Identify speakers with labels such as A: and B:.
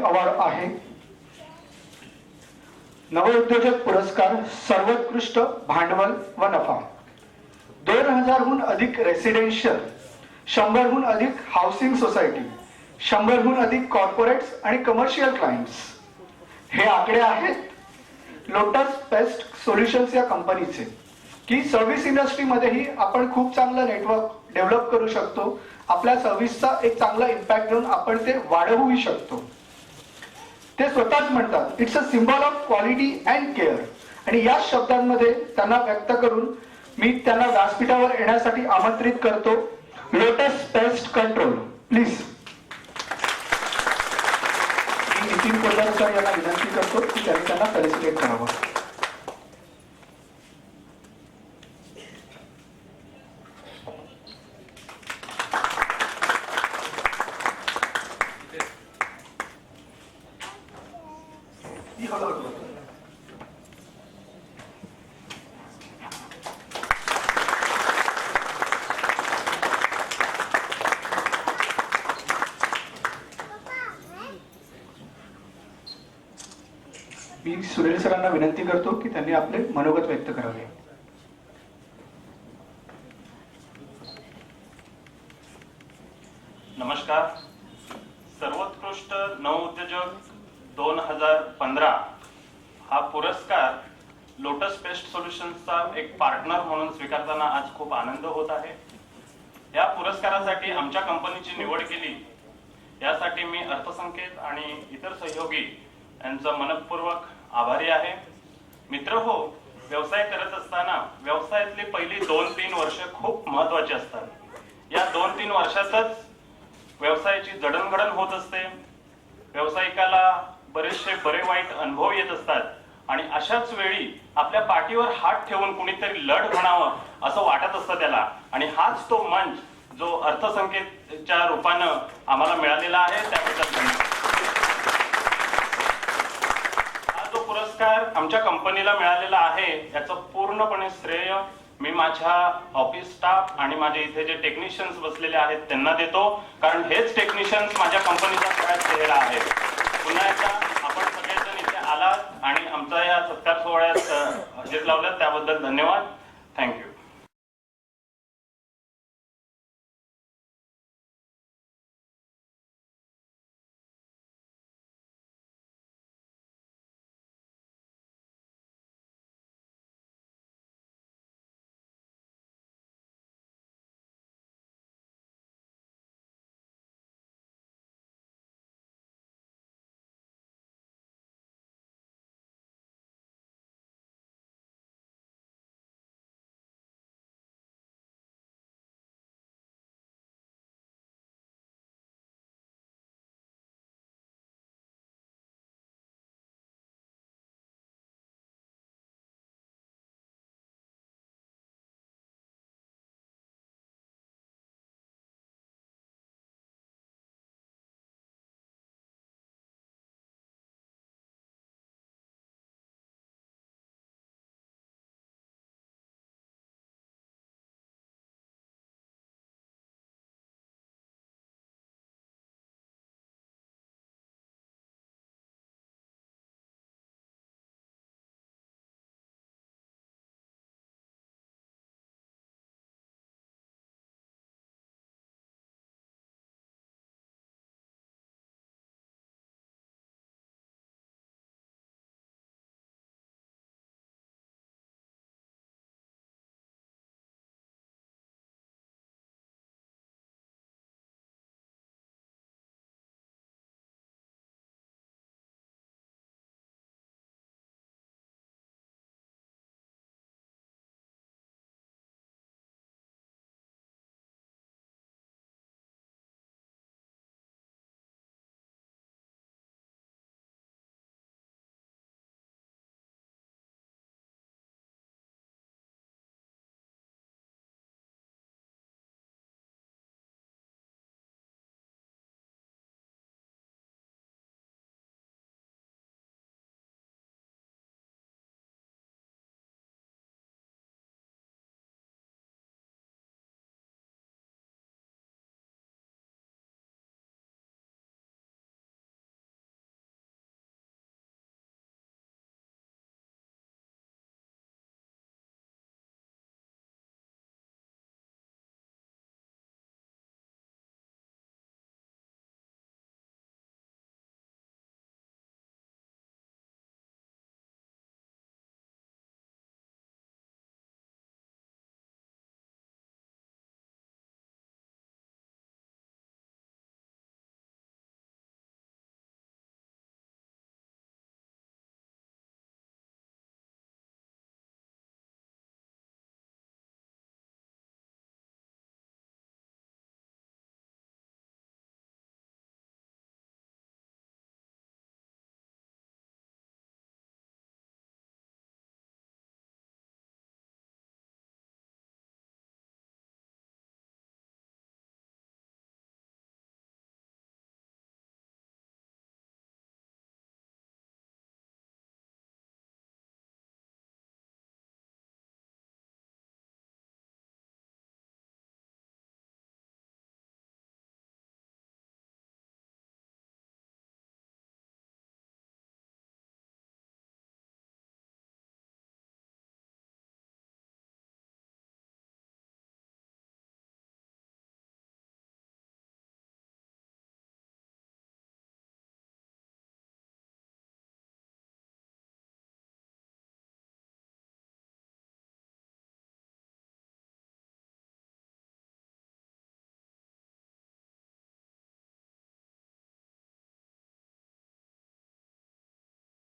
A: award आहे नवोद्योजक पुरस्कार सर्वोत्कृष्ट भांडवल व नफा 2000हून अधिक रेसिडेन्शियल 100हून अधिक हाऊसिंग सोसायटी 100हून अधिक कॉर्पोरेट्स आणि कमर्शियल क्लायंट्स हे आकडे आहेत लोटस पेस्ट सोल्युशन्स या कंपनीचे की सर्व्हिस इंडस्ट्रीमध्येही आपण खूप चांगलं नेटवर्क डेव्हलप करू शकतो आपल्या सर्व्हिसचा एक चांगला इम्पॅक्ट घेऊन आपण ते वाढवूही शकतो ते स्वतःच म्हणतात it's a symbol of quality and care आणि या शब्दांमध्ये त्यांना व्यक्त करून मी त्यांना व्यासपीठावर येण्यासाठी आमंत्रित करतो lotus pest control please me Nitin Kolhar sir यांना विनंती करतो की त्यांनी त्यांना फेलिसिटेट करावं मी सुनील सरांना विनंती करतो की त्यांनी आपले मनोगत व्यक्त करावे
B: नमस्कार सर्वोत्कृष्ट नवोद्योजक 2015 हा पुरस्कार लोटस पेस्ट सोल्युशन्सचा एक पार्टनर म्हणून स्वीकारताना आज खूप आनंद होत आहे या पुरस्कारासाठी आमच्या कंपनीची निवड केली यासाठी मी अर्थसंकेत आणि इतर सहयोगी यांचा मनपूर्वक आभारी आहे मित्र हो व्यवसाय करत असताना व्यवसायातली पहिली 2-3 वर्ष खूप महत्त्वाची असतात या 2-3 वर्षातच व्यवसायाची जडणघडण होत असते व्यावसायिकाला बरेचसे बरे वाईट अनुभव येत असतात आणि अशाच वेळी आपल्या पाठीवर हात ठेवून कुणीतरी लढ म्हणावं असं वाटत असतं त्याला आणि हाच तो मंच जो अर्थसंकेतच्या रूपानं आम्हाला मिळालेला आहे त्याबद्दल धन्यवाद पुरस्कार आमच्या कंपनीला मिळालेला आहे याचं पूर्णपणे श्रेय मी माझ्या ऑफिस स्टाफ आणि माझे इथे जे टेक्निशियन्स बसलेले आहेत त्यांना देतो कारण हेच टेक्निशियन्स माझ्या कंपनीचा सगळ्यात चेहरा आहे पुन्हा एकदा आपण सगळेजण इथे आलात आणि आमचा या सत्कार सोहळ्यात हजेरी लावल्यात त्याबद्दल धन्यवाद थँक्यू